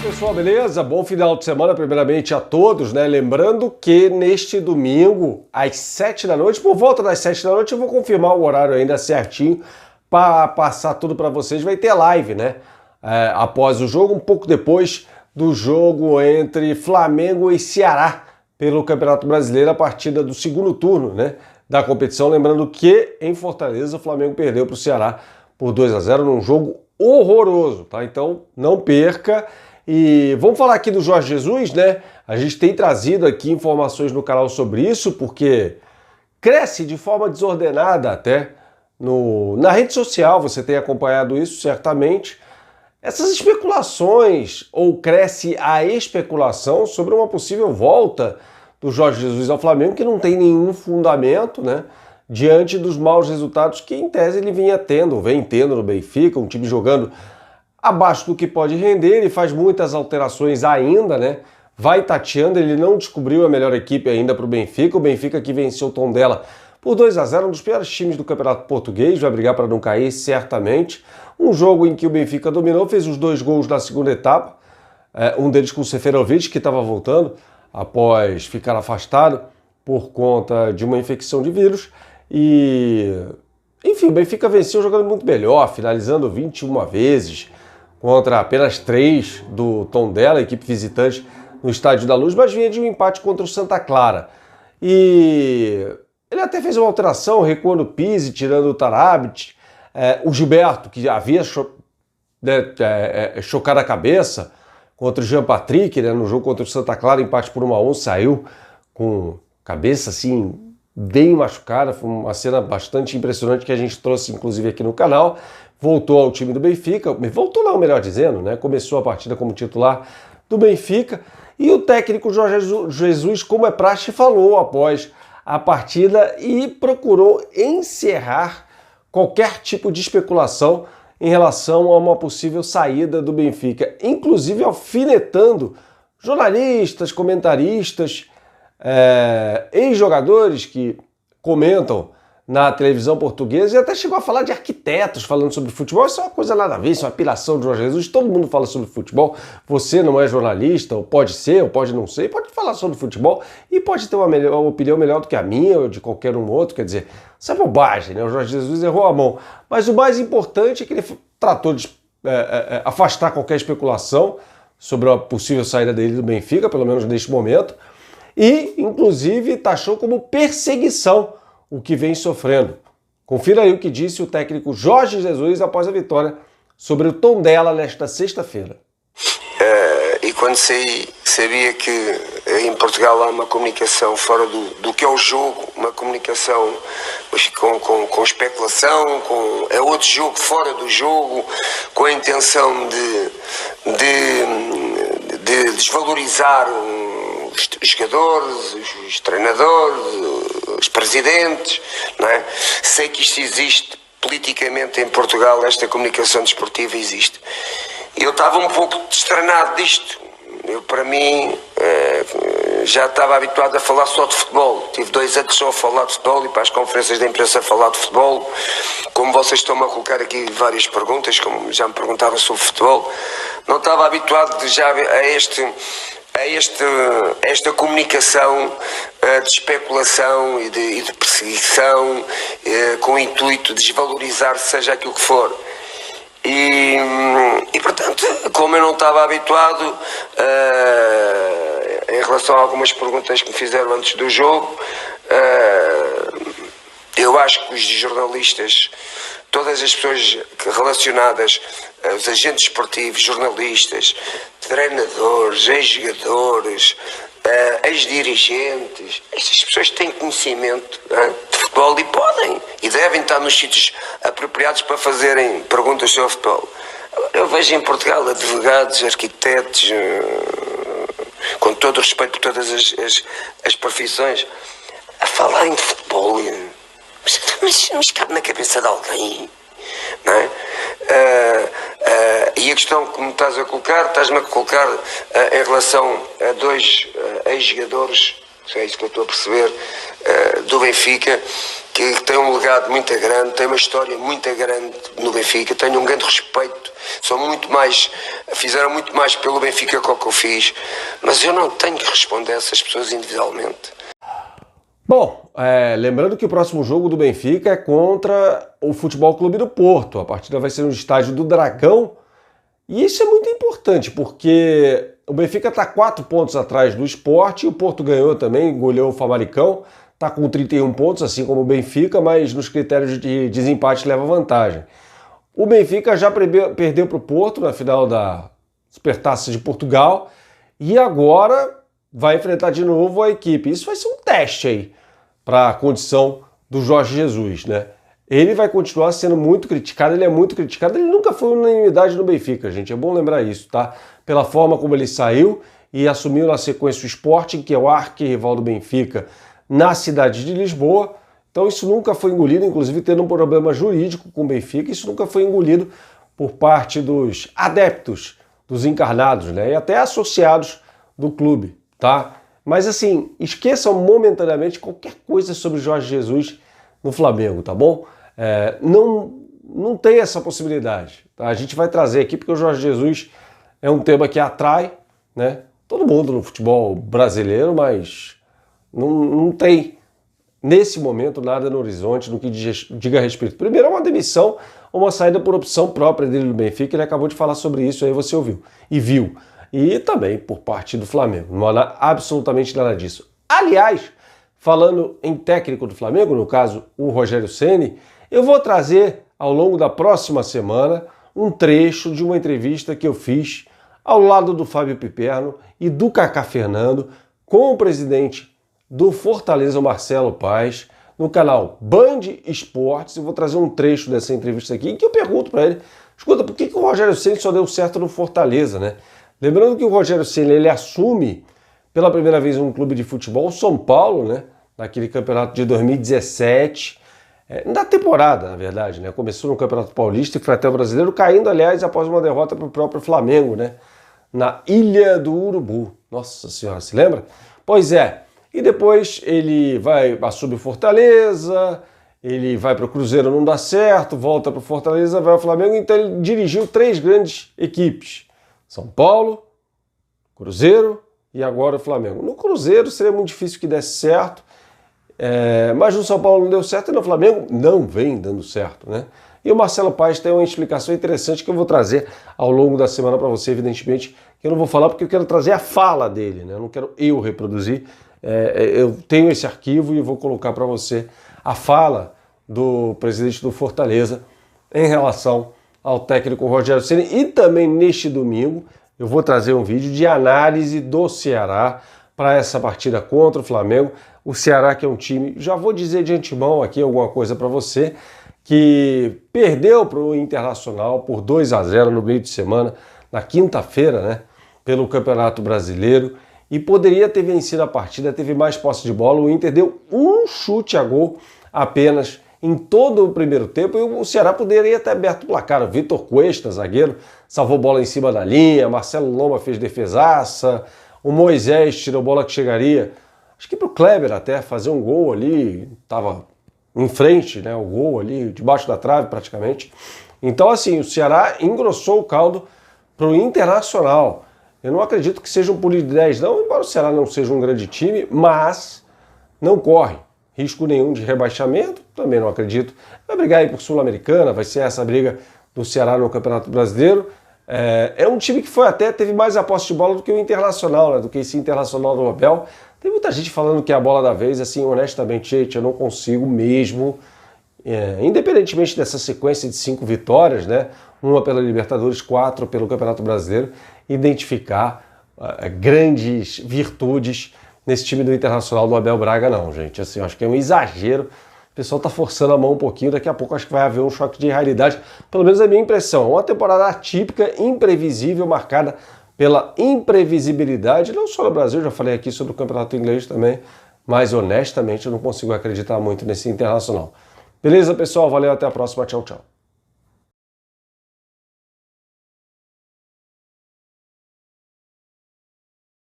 pessoal, beleza? Bom final de semana primeiramente a todos, né? Lembrando que neste domingo, às 7 da noite, por volta das 7 da noite, eu vou confirmar o horário ainda certinho para passar tudo para vocês. Vai ter live, né? Após o jogo, um pouco depois do jogo entre Flamengo e Ceará pelo Campeonato Brasileiro, a partida do segundo turno, né? Da competição. Lembrando que em Fortaleza o Flamengo perdeu para o Ceará por 2-0 num jogo horroroso, tá? Então não perca. E vamos falar aqui do Jorge Jesus, né? A gente tem trazido aqui informações no canal sobre isso, porque cresce de forma desordenada até na rede social, você tem acompanhado isso certamente. Essas especulações, ou cresce a especulação sobre uma possível volta do Jorge Jesus ao Flamengo, que não tem nenhum fundamento, né? Diante dos maus resultados que em tese ele vem tendo no Benfica, um time jogando abaixo do que pode render, ele faz muitas alterações ainda, né? Vai tateando, ele não descobriu a melhor equipe ainda para o Benfica que venceu o Tondela por 2-0, um dos piores times do Campeonato Português, vai brigar para não cair certamente. Um jogo em que o Benfica dominou, fez os 2 gols na segunda etapa, um deles com o Seferovic, que estava voltando após ficar afastado por conta de uma infecção de vírus. E, enfim, o Benfica venceu jogando muito melhor, finalizando 21 vezes, contra apenas 3 do Tondela, equipe visitante, no Estádio da Luz, mas vinha de um empate contra o Santa Clara. E ele até fez uma alteração, recuando o Pizzi, tirando o Tarabt, o Gilberto, que havia chocado a cabeça contra o Jean Patrick, né, no jogo contra o Santa Clara, empate por 1-1, saiu com cabeça assim bem machucada, foi uma cena bastante impressionante que a gente trouxe inclusive aqui no canal. Voltou ao time do Benfica, voltou não, melhor dizendo, né? Começou a partida como titular do Benfica, e o técnico Jorge Jesus, como é praxe, falou após a partida e procurou encerrar qualquer tipo de especulação em relação a uma possível saída do Benfica, inclusive alfinetando jornalistas, comentaristas, ex-jogadores que comentam na televisão portuguesa, e até chegou a falar de arquitetos falando sobre futebol. Isso é uma coisa nada a ver, isso é uma apelação de Jorge Jesus. Todo mundo fala sobre futebol. Você não é jornalista, ou pode ser, ou pode não ser, pode falar sobre futebol e pode ter uma opinião melhor do que a minha ou de qualquer um outro. Quer dizer, isso é bobagem, né? O Jorge Jesus errou a mão. Mas o mais importante é que ele tratou de afastar qualquer especulação sobre a possível saída dele do Benfica, pelo menos neste momento, e, inclusive, taxou como perseguição o que vem sofrendo. Confira aí o que disse o técnico Jorge Jesus após a vitória sobre o Tondela nesta sexta-feira. E quando saí, sabia que em Portugal há uma comunicação fora do que é o jogo, uma comunicação com especulação, é outro jogo fora do jogo, com a intenção de desvalorizar os jogadores, os treinadores, os presidentes, não é? Sei que isto existe politicamente em Portugal, esta comunicação desportiva existe. Eu estava um pouco destranado disto. Eu, para mim, já estava habituado a falar só de futebol. Tive 2 anos só a falar de futebol e para as conferências da imprensa a falar de futebol. Como vocês estão-me a colocar aqui várias perguntas, como já me perguntavam sobre futebol, não estava habituado já a esta comunicação de especulação e de perseguição, com o intuito de desvalorizar seja aquilo que for. E portanto, como eu não estava habituado, em relação a algumas perguntas que me fizeram antes do jogo, eu acho que os jornalistas, todas as pessoas relacionadas, os agentes esportivos, jornalistas, treinadores, ex-jogadores, ex-dirigentes, estas pessoas têm conhecimento de futebol e podem e devem estar nos sítios apropriados para fazerem perguntas sobre futebol. Eu vejo em Portugal advogados, arquitetos, com todo o respeito por todas as profissões, a falarem de futebol. Mas cabe na cabeça de alguém, não é? E a questão que me estás-me a colocar em relação a 2 ex-jogadores, é isso que eu estou a perceber, do Benfica, que tem um legado muito grande, tem uma história muito grande no Benfica, tenho um grande respeito, fizeram muito mais pelo Benfica que o que eu fiz, mas eu não tenho que responder a essas pessoas individualmente. Bom, lembrando que o próximo jogo do Benfica é contra o Futebol Clube do Porto. A partida vai ser no estádio do Dragão. E isso é muito importante, porque o Benfica está 4 pontos atrás do Sport, o Porto ganhou também, goleou o Famalicão, está com 31 pontos, assim como o Benfica, mas nos critérios de desempate leva vantagem. O Benfica já perdeu para o Porto na final da Supertaça de Portugal e agora vai enfrentar de novo a equipe. Isso vai ser um teste aí para a condição do Jorge Jesus, né? Ele vai continuar sendo muito criticado, ele é muito criticado, ele nunca foi unanimidade no Benfica, gente, é bom lembrar isso, tá? Pela forma como ele saiu e assumiu na sequência o Sporting, que é o arquirrival do Benfica, na cidade de Lisboa. Então isso nunca foi engolido, inclusive tendo um problema jurídico com o Benfica, isso nunca foi engolido por parte dos adeptos, dos encarnados, né? E até associados do clube, tá? Mas assim, esqueçam momentaneamente qualquer coisa sobre Jorge Jesus no Flamengo, tá bom? Não tem essa possibilidade, tá? A gente vai trazer aqui porque o Jorge Jesus é um tema que atrai, né, todo mundo no futebol brasileiro, mas não tem nesse momento nada no horizonte no que diga respeito. Primeiro é uma demissão ou uma saída por opção própria dele do Benfica, ele acabou de falar sobre isso, aí você ouviu e viu. E também por parte do Flamengo, não há absolutamente nada disso. Aliás, falando em técnico do Flamengo, no caso o Rogério Ceni, eu vou trazer ao longo da próxima semana um trecho de uma entrevista que eu fiz ao lado do Fábio Piperno e do Kaká Fernando com o presidente do Fortaleza, o Marcelo Paes, no canal Band Esportes. Eu vou trazer um trecho dessa entrevista aqui em que eu pergunto para ele, escuta, por que o Rogério Ceni só deu certo no Fortaleza, né? Lembrando que o Rogério Ceni, ele assume pela primeira vez um clube de futebol, o São Paulo, né? Naquele campeonato de 2017, na temporada, na verdade, né? Começou no Campeonato Paulista e foi até o Brasileiro, caindo, aliás, após uma derrota para o próprio Flamengo, né? Na Ilha do Urubu. Nossa Senhora, se lembra? Pois é. E depois ele assume o Fortaleza, ele vai para o Cruzeiro, não dá certo, volta para o Fortaleza, vai ao Flamengo, então ele dirigiu 3 grandes equipes. São Paulo, Cruzeiro e agora o Flamengo. No Cruzeiro seria muito difícil que desse certo, mas no São Paulo não deu certo e no Flamengo não vem dando certo, né? E o Marcelo Paes tem uma explicação interessante que eu vou trazer ao longo da semana para você, evidentemente, que eu não vou falar porque eu quero trazer a fala dele, né? Eu não quero eu reproduzir, eu tenho esse arquivo e vou colocar para você a fala do presidente do Fortaleza em relação ao técnico Rogério Ceni. E também neste domingo eu vou trazer um vídeo de análise do Ceará para essa partida contra o Flamengo. O Ceará, que é um time, já vou dizer de antemão aqui alguma coisa para você, que perdeu para o Internacional por 2-0 no meio de semana, na quinta-feira, né, pelo Campeonato Brasileiro, e poderia ter vencido a partida, teve mais posse de bola. O Inter deu um chute a gol apenas em todo o primeiro tempo e o Ceará poderia ter aberto o placar. O Vitor Cuesta, zagueiro, salvou bola em cima da linha, Marcelo Lomba fez defesaça, o Moisés tirou bola que chegaria, acho que para o Kleber até, fazer um gol ali, estava em frente, né, o gol ali, debaixo da trave praticamente. Então assim, o Ceará engrossou o caldo para o Internacional. Eu não acredito que seja um pulo de 10 não, embora o Ceará não seja um grande time, mas não corre risco nenhum de rebaixamento, também não acredito. Vai brigar aí por Sul-Americana, vai ser essa briga do Ceará no Campeonato Brasileiro. É um time que teve mais a posse de bola do que o Internacional, né, do que esse Internacional do Abel. Tem muita gente falando que é a bola da vez, assim, honestamente, gente, eu não consigo mesmo, independentemente dessa sequência de 5 vitórias, né, uma pela Libertadores, 4 pelo Campeonato Brasileiro, identificar grandes virtudes nesse time do Internacional do Abel Braga, não, gente. Assim, acho que é um exagero. O pessoal tá forçando a mão um pouquinho. Daqui a pouco acho que vai haver um choque de realidade. Pelo menos é a minha impressão. Uma temporada atípica, imprevisível, marcada pela imprevisibilidade. Não só no Brasil, já falei aqui sobre o Campeonato Inglês também. Mas, honestamente, eu não consigo acreditar muito nesse Internacional. Beleza, pessoal? Valeu, até a próxima. Tchau, tchau.